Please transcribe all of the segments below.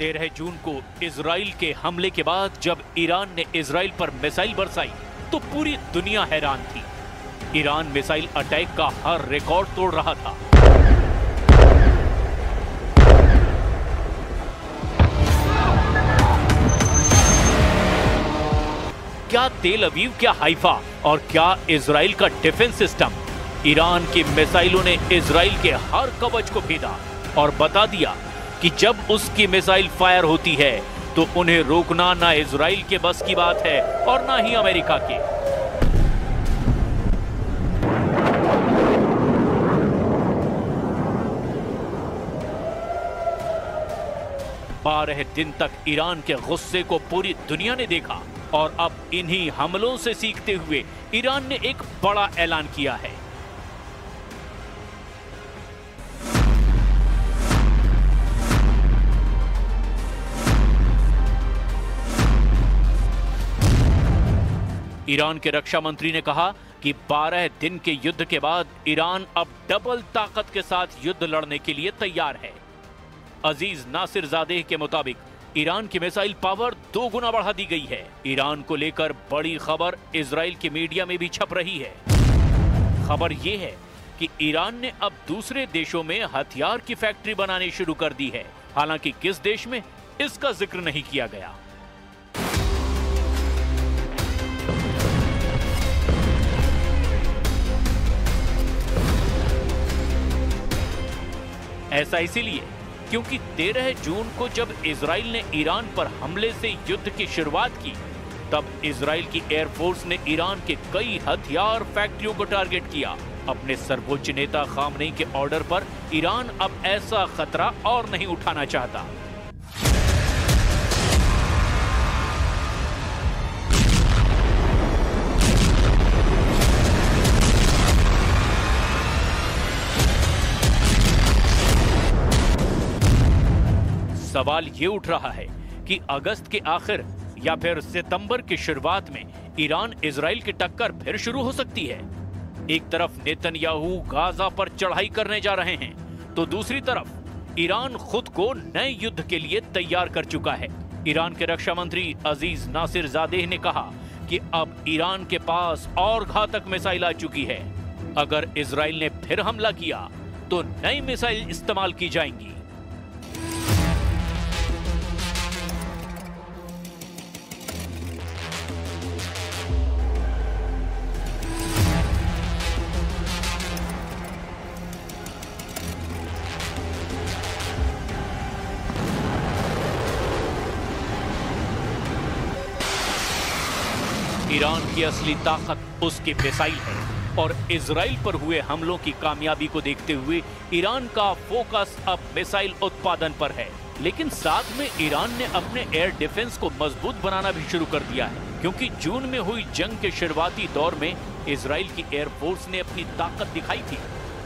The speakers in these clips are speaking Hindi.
13 जून को इजराइल के हमले के बाद जब ईरान ने इजराइल पर मिसाइल बरसाई तो पूरी दुनिया हैरान थी। ईरान मिसाइल अटैक का हर रिकॉर्ड तोड़ रहा था। क्या तेल अवीव, क्या हाइफा और क्या इजराइल का डिफेंस सिस्टम, ईरान की मिसाइलों ने इजराइल के हर कवच को भेदा और बता दिया कि जब उसकी मिसाइल फायर होती है तो उन्हें रोकना ना इजराइल के बस की बात है और ना ही अमेरिका के। 12 दिन तक ईरान के गुस्से को पूरी दुनिया ने देखा और अब इन्हीं हमलों से सीखते हुए ईरान ने एक बड़ा ऐलान किया है। ईरान के रक्षा मंत्री ने कहा कि 12 दिन के युद्ध के बाद ईरान अब डबल ताकत के साथ युद्ध लड़ने के लिए तैयार है। अजीज नासिरजादेह के मुताबिक ईरान की मिसाइल पावर 2 गुना बढ़ा दी गई है। ईरान को लेकर बड़ी खबर इजराइल के मीडिया में भी छप रही है। खबर यह है कि ईरान ने अब दूसरे देशों में हथियार की फैक्ट्री बनानी शुरू कर दी है। हालांकि किस देश में, इसका जिक्र नहीं किया गया। ऐसा इसीलिए क्योंकि 13 जून को जब इजराइल ने ईरान पर हमले से युद्ध की शुरुआत की, तब इजराइल की एयरफोर्स ने ईरान के कई हथियार फैक्ट्रियों को टारगेट किया। अपने सर्वोच्च नेता खामनेई के ऑर्डर पर ईरान अब ऐसा खतरा और नहीं उठाना चाहता। सवाल ये उठ रहा है कि अगस्त के आखिर या फिर सितंबर की शुरुआत में ईरान इजराइल की टक्कर फिर शुरू हो सकती है। एक तरफ नेतन्याहू गाजा पर चढ़ाई करने जा रहे हैं, तो दूसरी तरफ ईरान खुद को नए युद्ध के लिए तैयार कर चुका है। ईरान के रक्षा मंत्री अजीज नासिरजादेह ने कहा कि अब ईरान के पास और घातक मिसाइल आ चुकी है। अगर इजराइल ने फिर हमला किया तो नई मिसाइल इस्तेमाल की जाएंगी। ईरान की असली ताकत उसकी मिसाइल है और इजराइल पर हुए हमलों की कामयाबी को देखते हुए ईरान का फोकस अब मिसाइल उत्पादन पर है। लेकिन साथ में ईरान ने अपने एयर डिफेंस को मजबूत बनाना भी शुरू कर दिया है, क्योंकि जून में हुई जंग के शुरुआती दौर में इजराइल की एयरफोर्स ने अपनी ताकत दिखाई थी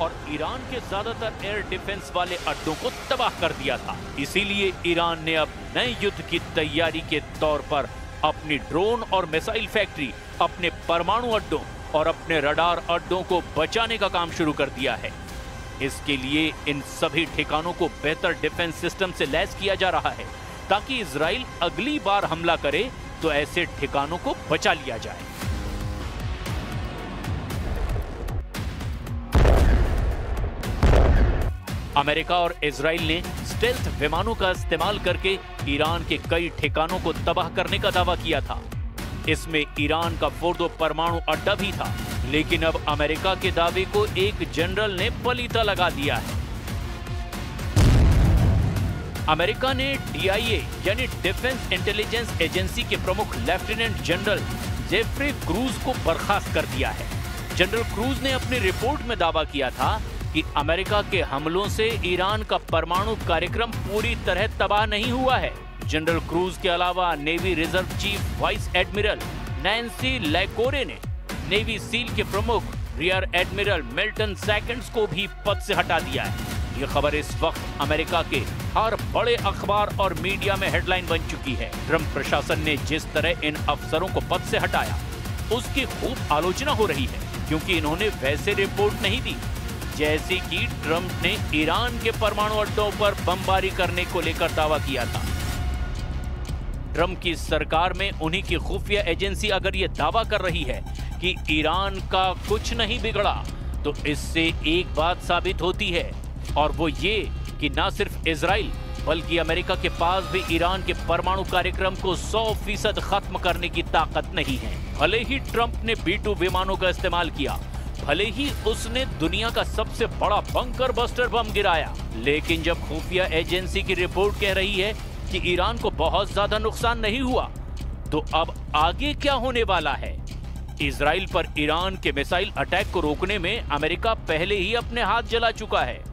और ईरान के ज्यादातर एयर डिफेंस वाले अड्डों को तबाह कर दिया था। इसीलिए ईरान ने अब नए युद्ध की तैयारी के तौर पर अपनी ड्रोन और मिसाइल फैक्ट्री, अपने परमाणु अड्डों और अपने रडार अड्डों को बचाने का काम शुरू कर दिया है। इसके लिए इन सभी ठिकानों को बेहतर डिफेंस सिस्टम से लैस किया जा रहा है, ताकि इजराइल अगली बार हमला करे तो ऐसे ठिकानों को बचा लिया जाए। अमेरिका और इजराइल ने स्टेल्थ विमानों का इस्तेमाल करके ईरान के कई ठिकानों को तबाह करने का दावा किया था। इसमें ईरान का फोर्दो परमाणु अड्डा भी था, लेकिन अब अमेरिका के दावे को एक जनरल ने पलीता लगा दिया है। अमेरिका ने DIA यानी डिफेंस इंटेलिजेंस एजेंसी के प्रमुख लेफ्टिनेंट जनरल जेफ्रे क्रूज को बर्खास्त कर दिया है। जनरल क्रूज ने अपनी रिपोर्ट में दावा किया था कि अमेरिका के हमलों से ईरान का परमाणु कार्यक्रम पूरी तरह तबाह नहीं हुआ है। जनरल क्रूज के अलावा navy reserve chief vice admiral Nancy Lacore ने नेवी सील के प्रमुख रियर एडमिरल मिल्टन सेकंड्स को भी पद से हटा दिया है। ये खबर इस वक्त अमेरिका के हर बड़े अखबार और मीडिया में हेडलाइन बन चुकी है। ट्रंप प्रशासन ने जिस तरह इन अफसरों को पद से हटाया, उसकी खूब आलोचना हो रही है, क्योंकि इन्होंने वैसे रिपोर्ट नहीं दी जैसी कि ट्रंप ने ईरान के परमाणु अड्डों पर बमबारी करने को लेकर दावा किया था। ट्रंप की सरकार में उन्हीं की खुफिया एजेंसी अगर ये दावा कर रही है कि ईरान का कुछ नहीं बिगड़ा, तो इससे एक बात साबित होती है, और वो ये कि न सिर्फ इजराइल बल्कि अमेरिका के पास भी ईरान के परमाणु कार्यक्रम को 100% खत्म करने की ताकत नहीं है। भले ही ट्रंप ने B-2 विमानों का इस्तेमाल किया, भले ही उसने दुनिया का सबसे बड़ा बंकर बस्टर बम गिराया, लेकिन जब खुफिया एजेंसी की रिपोर्ट कह रही है कि ईरान को बहुत ज्यादा नुकसान नहीं हुआ, तो अब आगे क्या होने वाला है? इजराइल पर ईरान के मिसाइल अटैक को रोकने में अमेरिका पहले ही अपने हाथ जला चुका है।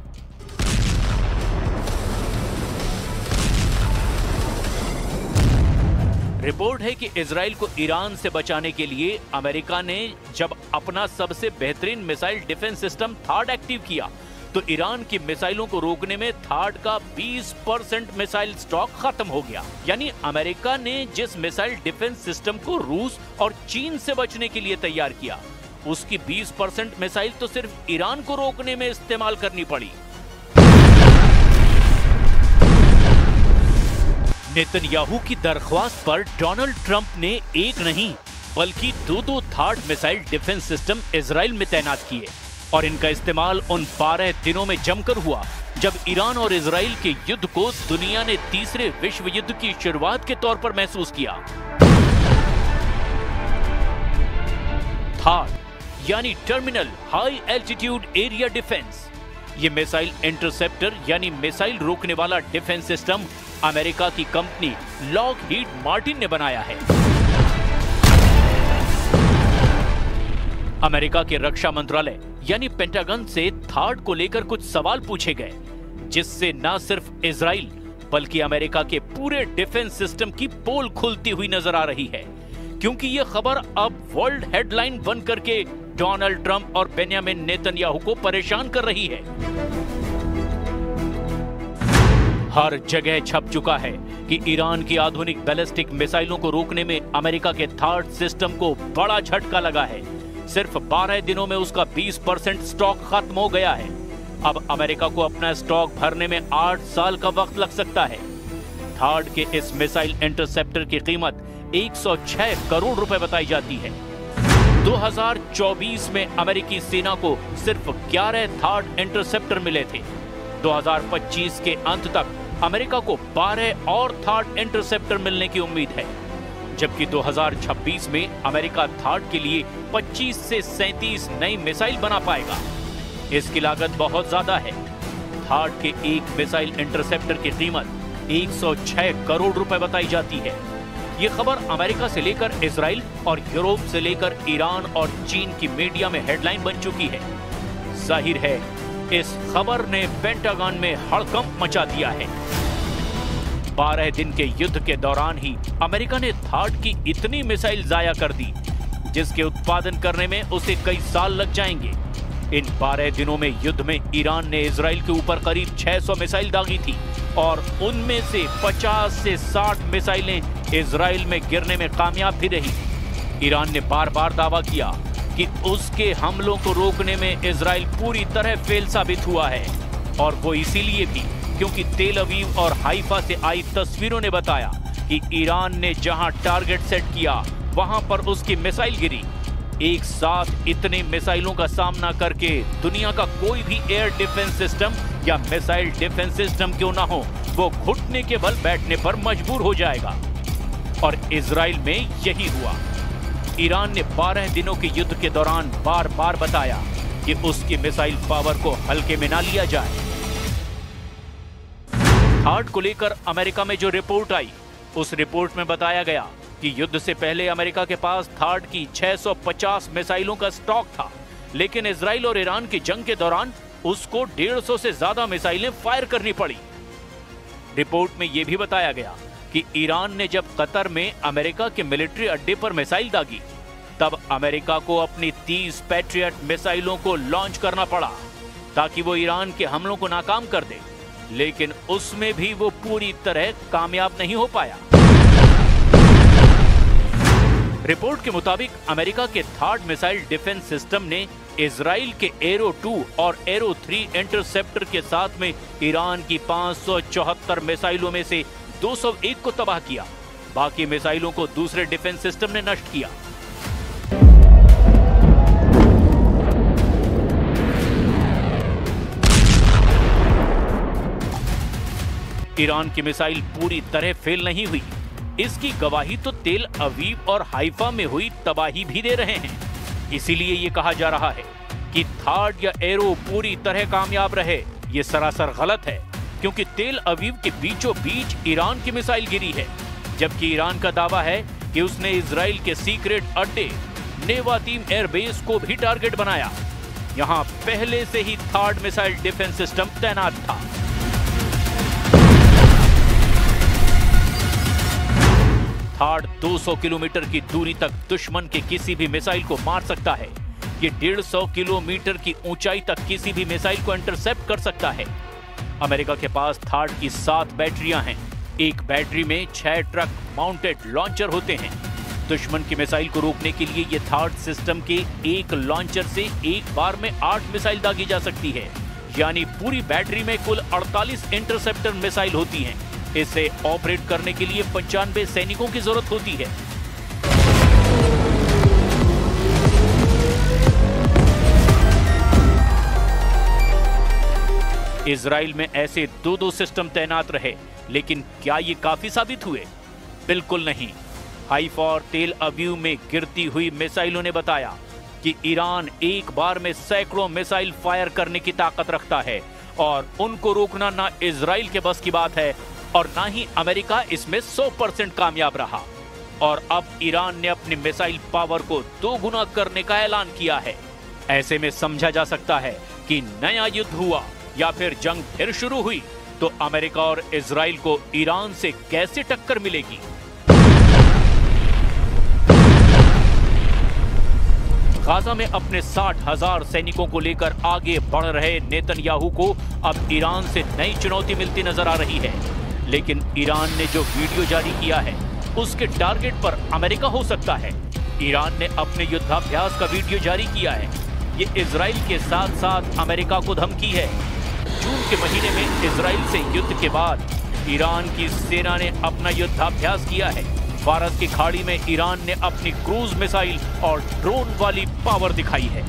रिपोर्ट है कि इजराइल को ईरान से बचाने के लिए अमेरिका ने जब अपना सबसे बेहतरीन मिसाइल डिफेंस सिस्टम थाड एक्टिव किया, तो ईरान की मिसाइलों को रोकने में थाड का 20% मिसाइल स्टॉक खत्म हो गया। यानी अमेरिका ने जिस मिसाइल डिफेंस सिस्टम को रूस और चीन से बचने के लिए तैयार किया, उसकी 20% मिसाइल तो सिर्फ ईरान को रोकने में इस्तेमाल करनी पड़ी। नेतन्याहू की दरख्वास्त पर डोनाल्ड ट्रंप ने एक नहीं बल्कि दो थाड मिसाइल डिफेंस सिस्टम इजराइल में तैनात किए, और इनका इस्तेमाल उन 12 दिनों में जमकर हुआ जब ईरान और इजराइल के युद्ध को दुनिया ने तीसरे विश्व युद्ध की शुरुआत के तौर पर महसूस किया। थाड यानी terminal high altitude area defence, ये मिसाइल इंटरसेप्टर यानी मिसाइल रोकने वाला डिफेंस सिस्टम अमेरिका की कंपनी लॉकहीड मार्टिन ने बनाया है। अमेरिका के रक्षा मंत्रालय यानी पेंटागन से थाड को लेकर कुछ सवाल पूछे गए, जिससे न सिर्फ इजराइल बल्कि अमेरिका के पूरे डिफेंस सिस्टम की पोल खुलती हुई नजर आ रही है, क्योंकि यह खबर अब वर्ल्ड हेडलाइन बनकर के डोनाल्ड ट्रंप और बेंजामिन नेतन्याहू को परेशान कर रही है। हर जगह छप चुका है कि ईरान की आधुनिक बैलिस्टिक मिसाइलों को रोकने में अमेरिका के थाड सिस्टम को बड़ा झटका लगा है। सिर्फ 12 दिनों में उसका 20% स्टॉक खत्म हो गया है। अब अमेरिका को अपना स्टॉक भरने में 8 साल का वक्त लग सकता है। थाड के इस मिसाइल इंटरसेप्टर की कीमत 106 करोड़ रुपए बताई जाती है। 2024 में अमेरिकी सेना को सिर्फ 11 थाड इंटरसेप्टर मिले थे। 2025 के अंत तक अमेरिका को 12 और थाड इंटरसेप्टर मिलने की उम्मीद है, जबकि 2026 में अमेरिका थाड के लिए 25 से 37 नई मिसाइल बना पाएगा। इसकी लागत बहुत ज्यादा है। थाड के एक मिसाइल इंटरसेप्टर की कीमत 106 करोड़ रुपए बताई जाती है। ये खबर अमेरिका से लेकर इजराइल और यूरोप से लेकर ईरान और चीन की मीडिया में हेडलाइन बन चुकी है। जाहिर है इस खबर ने पेंटागन में हड़कंप मचा दिया है। 12 दिन के युद्ध के दौरान ही अमेरिका ने थाड की इतनी मिसाइल जाया कर दी, जिसके उत्पादन करने में उसे कई साल लग जाएंगे। इन 12 दिनों में युद्ध में ईरान ने इजराइल के ऊपर करीब 600 मिसाइल दागी थी, और उनमें से 50 से 60 मिसाइलें इजराइल में गिरने में कामयाब भी रही। ईरान ने बार बार दावा किया कि उसके हमलों को रोकने में इजराइल पूरी तरह फेल साबित हुआ है, और वो इसीलिए भी क्योंकि तेल अवीव और हाइफा से आई तस्वीरों ने बताया कि ईरान ने जहां टारगेट सेट किया वहां पर उसकी मिसाइल गिरी। एक साथ इतने मिसाइलों का सामना करके दुनिया का कोई भी एयर डिफेंस सिस्टम या मिसाइल डिफेंस सिस्टम क्यों ना हो, वो घुटने के बल बैठने पर मजबूर हो जाएगा। और इजराइल में यही हुआ। ईरान ने 12 दिनों के युद्ध के दौरान बार बार बताया कि उसकी मिसाइल पावर को हल्के में ना लिया जाए। थाड को लेकर अमेरिका में जो रिपोर्ट आई, उस रिपोर्ट में बताया गया कि युद्ध से पहले अमेरिका के पास थाड की 650 मिसाइलों का स्टॉक था, लेकिन इजराइल और ईरान की जंग के दौरान उसको 150 से ज्यादा मिसाइलें फायर करनी पड़ी। रिपोर्ट में यह भी बताया गया कि ईरान ने जब कतर में अमेरिका के मिलिट्री अड्डे पर मिसाइल दागी, तब अमेरिका को अपनी 30 पैट्रियट मिसाइलों को लॉन्च करना पड़ा ताकि वो ईरान के हमलों को नाकाम कर दे, लेकिन उसमें भी वो पूरी तरह कामयाब नहीं हो पाया। रिपोर्ट के मुताबिक अमेरिका के थाड मिसाइल डिफेंस सिस्टम ने इजराइल के एरो 2 और एरो 3 इंटरसेप्टर के साथ में ईरान की 574 मिसाइलों में से 201 को तबाह किया, बाकी मिसाइलों को दूसरे डिफेंस सिस्टम ने नष्ट किया। ईरान की मिसाइल पूरी तरह फेल नहीं हुई, इसकी गवाही तो तेल अवीव और हाइफा में हुई तबाही भी दे रहे हैं। इसीलिए ये कहा जा रहा है कि थार्ड या एरो पूरी तरह कामयाब रहे। ये सरासर गलत है, क्योंकि तेल अवीव के बीचों बीच ईरान की मिसाइल गिरी है, जबकि ईरान का दावा है कि उसने इजराइल के सीक्रेट अड्डे नेवातीम एयरबेस को भी टारगेट बनाया। यहां पहले से ही थार्ड मिसाइल डिफेंस सिस्टम तैनात था। थार्ड 200 किलोमीटर की दूरी तक दुश्मन के किसी भी मिसाइल को मार सकता है। ये 150 किलोमीटर की ऊंचाई तक किसी भी मिसाइल को इंटरसेप्ट कर सकता है। अमेरिका के पास थार्ड की 7 बैटरियां हैं। एक बैटरी में 6 ट्रक माउंटेड लॉन्चर होते हैं। दुश्मन की मिसाइल को रोकने के लिए ये थार्ड सिस्टम के एक लॉन्चर से एक बार में 8 मिसाइल दागी जा सकती है, यानी पूरी बैटरी में कुल 48 इंटरसेप्टर मिसाइल होती हैं। इसे ऑपरेट करने के लिए 95 सैनिकों की जरूरत होती है। इजराइल में ऐसे 2-2 सिस्टम तैनात रहे, लेकिन क्या ये काफी साबित हुए? बिल्कुल नहीं। हाइफा और तेल अवीव में गिरती हुई मिसाइलों ने बताया कि ईरान एक बार में सैकड़ों मिसाइल फायर करने की ताकत रखता है और उनको रोकना ना इजराइल के बस की बात है और ना ही अमेरिका इसमें 100% कामयाब रहा। और अब ईरान ने अपनी मिसाइल पावर को 2 गुना करने का ऐलान किया है। ऐसे में समझा जा सकता है कि नया युद्ध हुआ या फिर जंग फिर शुरू हुई तो अमेरिका और इजराइल को ईरान से कैसे टक्कर मिलेगी। गाजा में अपने 60,000 सैनिकों को लेकर आगे बढ़ रहे नेतन्याहू को अब ईरान से नई चुनौती मिलती नजर आ रही है। लेकिन ईरान ने जो वीडियो जारी किया है उसके टारगेट पर अमेरिका हो सकता है। ईरान ने अपने युद्धाभ्यास का वीडियो जारी किया है। ये इजराइल के साथ साथ अमेरिका को धमकी है। जून के महीने में इजराइल से युद्ध के बाद ईरान की सेना ने अपना युद्धाभ्यास किया है। फारस की खाड़ी में ईरान ने अपनी क्रूज मिसाइल और ड्रोन वाली पावर दिखाई है।